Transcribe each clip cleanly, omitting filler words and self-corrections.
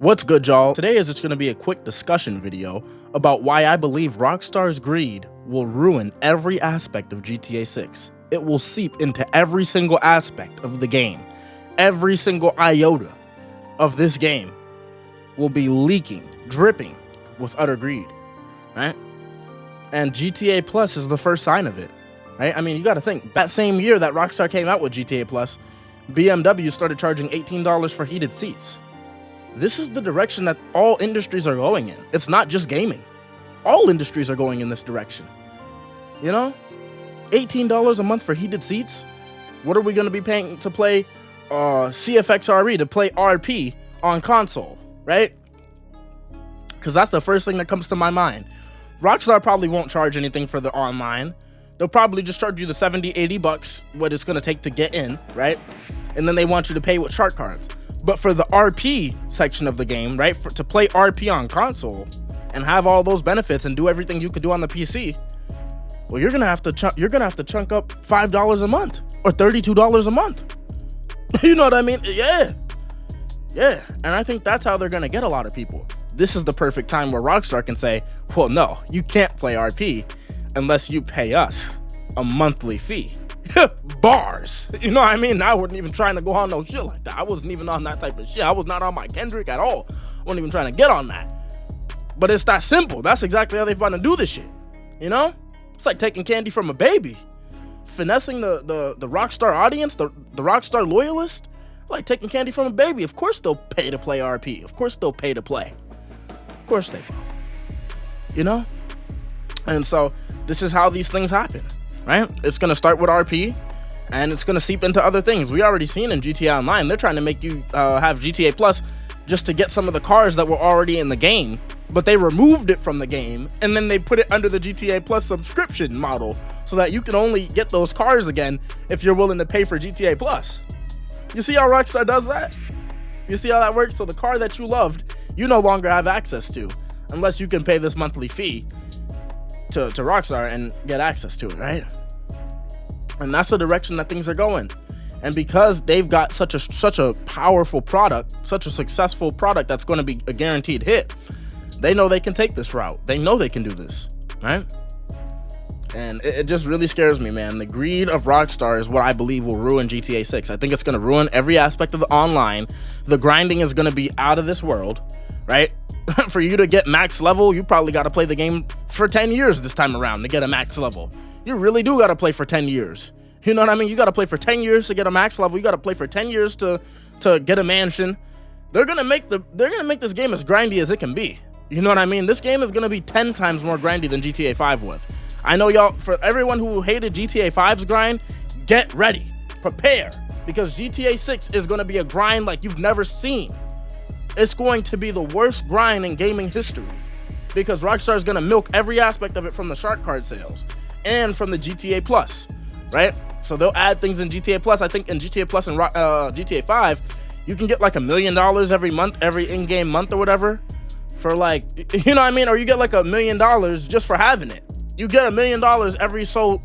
What's good, y'all? Today is just going to be a quick discussion video about why I believe Rockstar's greed will ruin every aspect of GTA 6. It will seep into every single aspect of the game. Every single iota of this game will be leaking, dripping with utter greed, right? And GTA Plus is the first sign of it, right? I mean, you got to think, that same year that Rockstar came out with GTA Plus, BMW started charging $18 for heated seats. This is the direction that all industries are going in. It's not just gaming. All industries are going in this direction. You know? $18 a month for heated seats? What are we going to be paying to play CFXRE, to play RP on console, right? Because that's the first thing that comes to my mind. Rockstar probably won't charge anything for the online. They'll probably just charge you the 70, 80 bucks, what it's going to take to get in, right? And then they want you to pay with shark cards. But for the RP section of the game, right, to play RP on console and have all those benefits and do everything you could do on the PC, well, you're gonna have to chunk up $5 a month or $32 a month. You know what I mean? Yeah. And I think that's how they're gonna get a lot of people. This is the perfect time where Rockstar can say, well, no, you can't play RP unless you pay us a monthly fee. Bars. You know what I mean? I wasn't even trying to go on no shit like that. I wasn't even on that type of shit. I was not on my Kendrick at all. I wasn't even trying to get on that. But it's that simple. That's exactly how they want to do this shit. You know? It's like taking candy from a baby. Finessing the Rockstar audience, the Rockstar loyalist. Like taking candy from a baby. Of course they'll pay to play RP. Of course they'll pay to play. Of course they will. You know? And so this is how these things happen. Right? It's going to start with RP, and it's going to seep into other things. We already seen in GTA Online, they're trying to make you have GTA Plus just to get some of the cars that were already in the game, but they removed it from the game, and then they put it under the GTA Plus subscription model so that you can only get those cars again if you're willing to pay for GTA Plus. You see how Rockstar does that? You see how that works? So the car that you loved, you no longer have access to unless you can pay this monthly fee to Rockstar and get access to it, right? And that's the direction that things are going. And because they've got such a powerful product, such a successful product that's going to be a guaranteed hit, they know they can take this route. They know they can do this, right? And it just really scares me, man. The greed of Rockstar is what I believe will ruin GTA 6. I think it's going to ruin every aspect of the online. The grinding is going to be out of this world, right? For you to get max level, you probably got to play the game for 10 years this time around to get a max level. You really do got to play for 10 years. You know what I mean? You got to play for 10 years to get a max level. You got to play for 10 years to get a mansion. They're going to make this game as grindy as it can be. You know what I mean? This game is going to be 10 times more grindy than GTA 5 was. I know y'all, for everyone who hated GTA 5's grind, get ready. Prepare, because GTA 6 is going to be a grind like you've never seen. It's going to be the worst grind in gaming history because Rockstar is going to milk every aspect of it from the shark card sales and from the GTA Plus, right? So they'll add things in GTA Plus. I think in GTA Plus and GTA 5, you can get like $1 million every month, every in-game month or whatever for like, you know what I mean? Or you get like $1 million just for having it. You get $1 million every so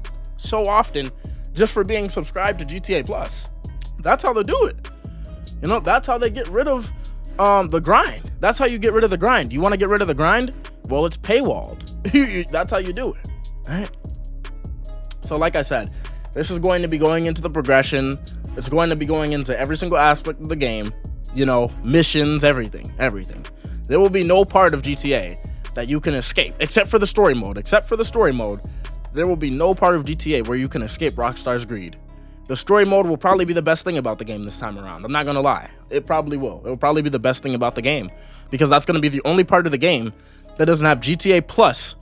often just for being subscribed to GTA Plus. That's how they do it. You know, that's how they get rid of the grind. That's how you get rid of the grind. You want to get rid of the grind? Well, it's paywalled. That's how you do it. All right. So like I said, this is going to be going into the progression. It's going to be going into every single aspect of the game. You know, missions, everything. There will be no part of GTA that you can escape, except for the story mode. There will be no part of GTA where you can escape Rockstar's greed. The story mode will probably be the best thing about the game this time around. I'm not going to lie. It probably will. It will probably be the best thing about the game because that's going to be the only part of the game that doesn't have GTA Plus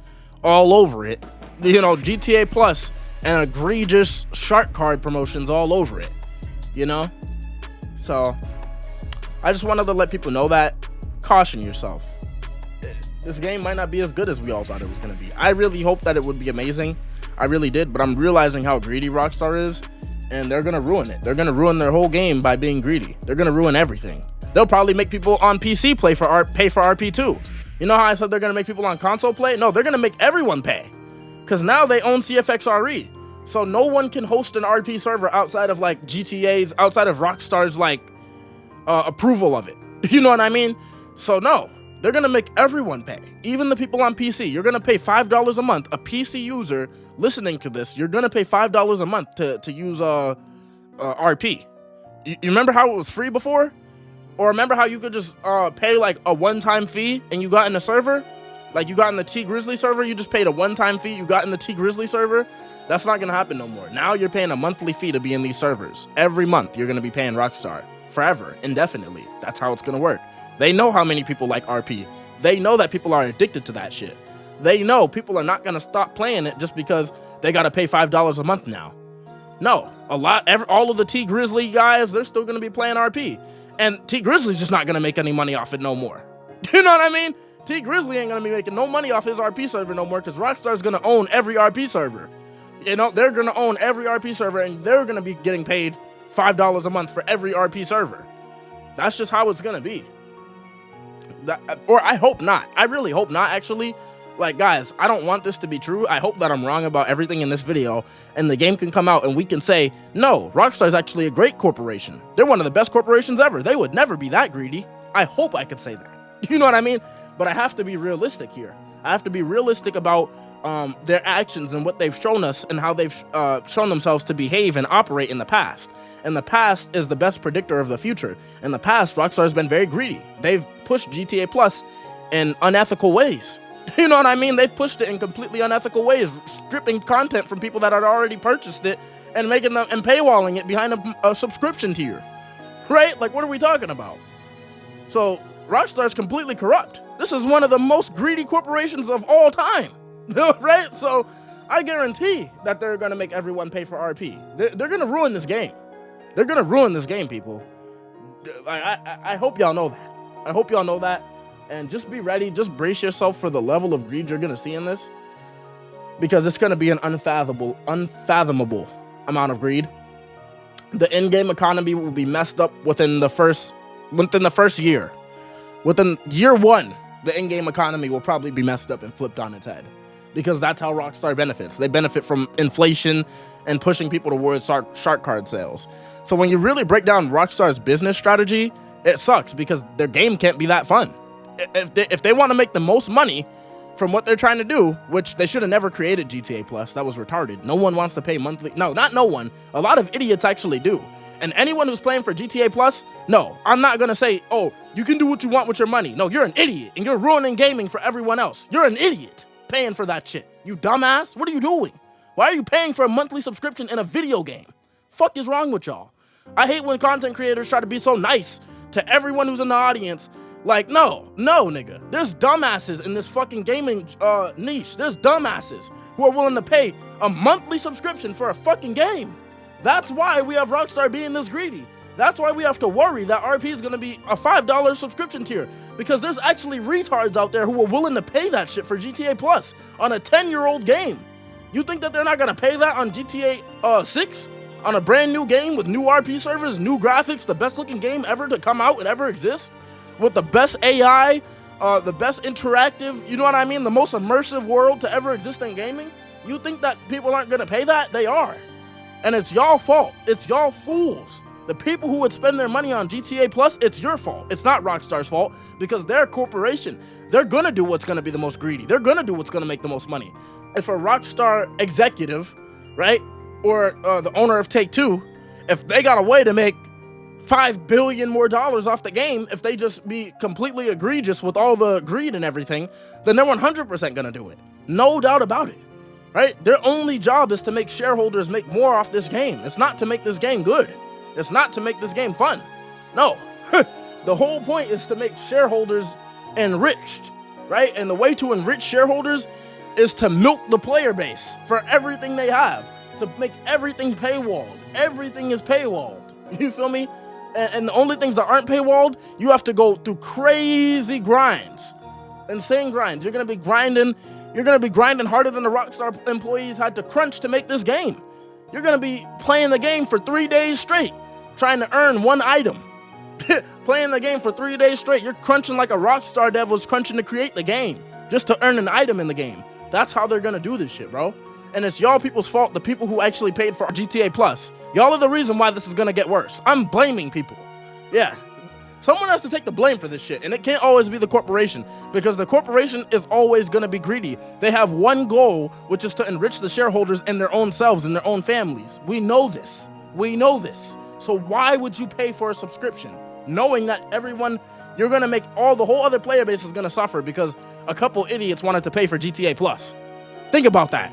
all over it. You know, GTA Plus and egregious shark card promotions all over it, you know? So I just wanted to let people know that. Caution yourself. This game might not be as good as we all thought it was going to be. I really hoped that it would be amazing. I really did, but I'm realizing how greedy Rockstar is. And they're going to ruin it. They're going to ruin their whole game by being greedy. They're going to ruin everything. They'll probably make people on PC pay for RP too. You know how I said they're going to make people on console play? No, they're going to make everyone pay. Because now they own CFXRE. So no one can host an RP server outside of like GTA's, outside of Rockstar's like approval of it. You know what I mean? So no, they're gonna make everyone pay, even the people on PC. You're gonna pay $5 a month. A PC user listening to this, you're gonna pay $5 a month to use RP. You remember how it was free before? Or remember how you could just pay like a one-time fee and you got in the server? Like you got in the T Grizzly server, you just paid a one-time fee, you got in the T Grizzly server? That's not gonna happen no more. Now you're paying a monthly fee to be in these servers. Every month you're gonna be paying Rockstar. Forever, indefinitely. That's how it's gonna work. They know how many people like RP. They know that people are addicted to that shit. They know people are not gonna stop playing it just because they gotta pay $5 a month now. No, all of the T Grizzly guys, they're still gonna be playing RP. And T Grizzly's just not gonna make any money off it no more. You know what I mean? T Grizzly ain't gonna be making no money off his RP server no more because Rockstar's gonna own every RP server. You know, they're gonna own every RP server and they're gonna be getting paid $5 a month for every RP server. That's just how it's gonna be. Or I hope not. I really hope not, actually. Like, guys, I don't want this to be true. I hope that I'm wrong about everything in this video and the game can come out and we can say, no, Rockstar is actually a great corporation. They're one of the best corporations ever. They would never be that greedy. I hope I could say that. You know what I mean? But I have to be realistic here. I have to be realistic about their actions and what they've shown us and how they've shown themselves to behave and operate in the past. And the past is the best predictor of the future. In the past, Rockstar has been very greedy. They've pushed GTA Plus in unethical ways. You know what I mean? They've pushed it in completely unethical ways, stripping content from people that had already purchased it and making them and paywalling it behind a subscription tier. Right? Like, what are we talking about? So Rockstar's completely corrupt. This is one of the most greedy corporations of all time. Right? So I guarantee that they're going to make everyone pay for RP. They're going to ruin this game. They're going to ruin this game, people. I hope y'all know that. I hope y'all know that. And just be ready. Just brace yourself for the level of greed you're going to see in this. Because it's going to be an unfathomable amount of greed. The in-game economy will be messed up within the first year. Within year one, the in-game economy will probably be messed up and flipped on its head. Because that's how Rockstar benefits. They benefit from inflation and pushing people towards shark card sales. So when you really break down Rockstar's business strategy, it sucks because their game can't be that fun. If they want to make the most money from what they're trying to do, which they should have never created GTA Plus, that was retarded. No one wants to pay monthly. No, not no one. A lot of idiots actually do. And anyone who's playing for GTA Plus, no, I'm not going to say, oh, you can do what you want with your money. No, you're an idiot and you're ruining gaming for everyone else. You're an idiot paying for that shit. You dumbass. What are you doing? Why are you paying for a monthly subscription in a video game? Fuck is wrong with y'all? I hate when content creators try to be so nice to everyone who's in the audience. Like, no, nigga. There's dumbasses in this fucking gaming niche. There's dumbasses who are willing to pay a monthly subscription for a fucking game. That's why we have Rockstar being this greedy. That's why we have to worry that RP is going to be a $5 subscription tier. Because there's actually retards out there who are willing to pay that shit for GTA Plus on a 10-year-old game. You think that they're not going to pay that on GTA 6? On a brand new game with new RP servers, new graphics, the best looking game ever to come out and ever exist? With the best AI, the best interactive, you know what I mean? The most immersive world to ever exist in gaming? You think that people aren't going to pay that? They are. And it's y'all fault. It's y'all fools. The people who would spend their money on GTA Plus, it's your fault. It's not Rockstar's fault because they're a corporation. They're going to do what's going to be the most greedy. They're going to do what's going to make the most money. If a Rockstar executive, right, or the owner of Take-Two, if they got a way to make $5 billion more off the game, if they just be completely egregious with all the greed and everything, then they're 100% going to do it. No doubt about it. Right? Their only job is to make shareholders make more off this game. It's not to make this game good. It's not to make this game fun. No. The whole point is to make shareholders enriched, right? And the way to enrich shareholders is to milk the player base for everything they have, to make everything paywalled. Everything is paywalled. You feel me? And the only things that aren't paywalled, you have to go through crazy grinds. Insane grinds. You're going to be grinding harder than the Rockstar employees had to crunch to make this game. You're going to be playing the game for 3 days straight, trying to earn one item. Playing the game for 3 days straight. You're crunching like a Rockstar dev was crunching to create the game, just to earn an item in the game. That's how they're going to do this shit, bro. And it's y'all people's fault, the people who actually paid for GTA Plus. Y'all are the reason why this is going to get worse. I'm blaming people. Yeah. Someone has to take the blame for this shit, and it can't always be the corporation, because the corporation is always going to be greedy. They have one goal, which is to enrich the shareholders and their own selves and their own families. We know this. We know this. So why would you pay for a subscription, knowing that you're going to make the whole other player base is going to suffer because a couple idiots wanted to pay for GTA Plus? Think about that.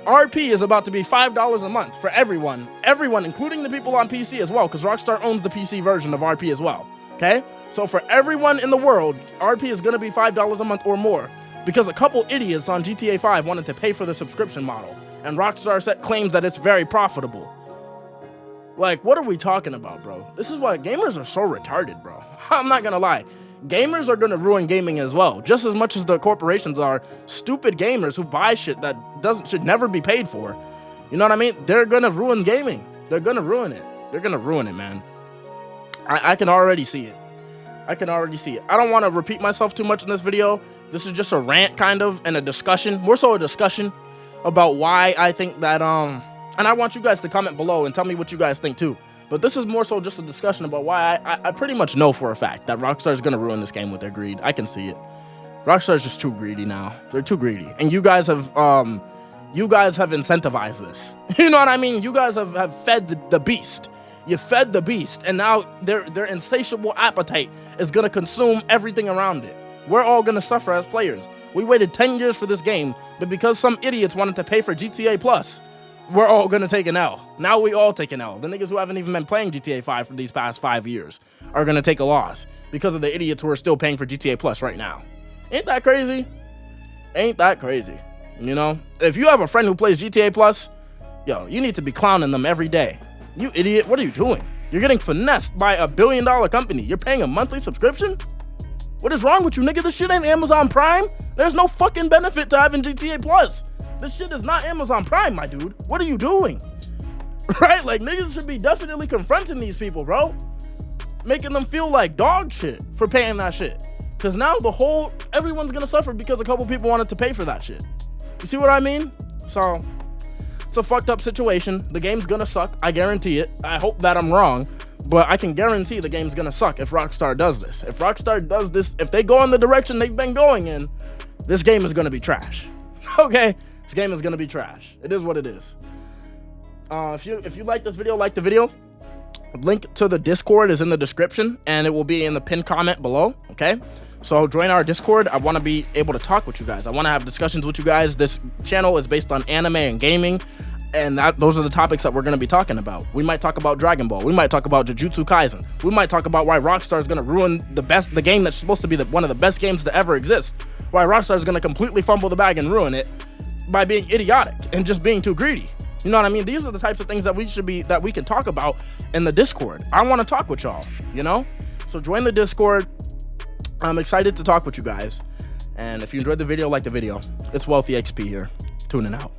RP is about to be $5 a month for everyone, including the people on PC as well, because Rockstar owns the PC version of RP as well. Okay, so for everyone in the world, RP is going to be $5 a month or more because a couple idiots on GTA 5 wanted to pay for the subscription model, and Rockstar claims that it's very profitable. Like, what are we talking about, bro? This is why gamers are so retarded, bro. I'm not gonna lie. Gamers are gonna ruin gaming as well, just as much as the corporations are stupid gamers who buy shit that should never be paid for. You know what I mean? They're gonna ruin gaming. They're gonna ruin it. They're gonna ruin it, man. I can already see it. I can already see it. I don't want to repeat myself too much in this video. This is just a rant, kind of, and a discussion, more so a discussion about why I think that, and I want you guys to comment below and tell me what you guys think too. But this is more so just a discussion about why I pretty much know for a fact that Rockstar is going to ruin this game with their greed. I can see it. Rockstar is just too greedy now. They're too greedy. And you guys have incentivized this. You know what I mean? You guys have fed the beast. You fed the beast, and now their insatiable appetite is going to consume everything around it. We're all going to suffer as players. We waited 10 years for this game, but because some idiots wanted to pay for GTA Plus, we're all going to take an L. Now we all take an L. The niggas who haven't even been playing GTA 5 for these past 5 years are going to take a loss because of the idiots who are still paying for GTA Plus right now. Ain't that crazy? Ain't that crazy? You know, if you have a friend who plays GTA Plus, yo, you need to be clowning them every day. You idiot, what are you doing? You're getting finessed by a $1 billion company. You're paying a monthly subscription? What is wrong with you, nigga? This shit ain't Amazon Prime. There's no fucking benefit to having GTA Plus. This shit is not Amazon Prime, my dude. What are you doing? Right? Like, niggas should be definitely confronting these people, bro. Making them feel like dog shit for paying that shit. Because now everyone's gonna suffer because a couple people wanted to pay for that shit. You see what I mean? So, it's a fucked up situation. The game's gonna suck. I guarantee it. I hope that I'm wrong, but I can guarantee the game's gonna suck if Rockstar does this. If Rockstar does this, if they go in the direction they've been going in, this game is gonna be trash. Okay? This game is gonna be trash. It is what it is. If you like this video, like the video. Link to the Discord is in the description, and it will be in the pinned comment below. Okay? So join our Discord. I want to be able to talk with you guys. I want to have discussions with you guys. This channel is based on anime and gaming, and those are the topics that we're going to be talking about. We might talk about Dragon Ball. We might talk about Jujutsu Kaisen. We might talk about why Rockstar is going to ruin the game that's supposed to be one of the best games to ever exist. Why Rockstar is going to completely fumble the bag and ruin it by being idiotic and just being too greedy. You know what I mean? These are the types of things that we can talk about in the Discord. I want to talk with y'all, you know? So join the Discord. I'm excited to talk with you guys. And if you enjoyed the video, like the video. It's Wealthy XP here. Tuning out.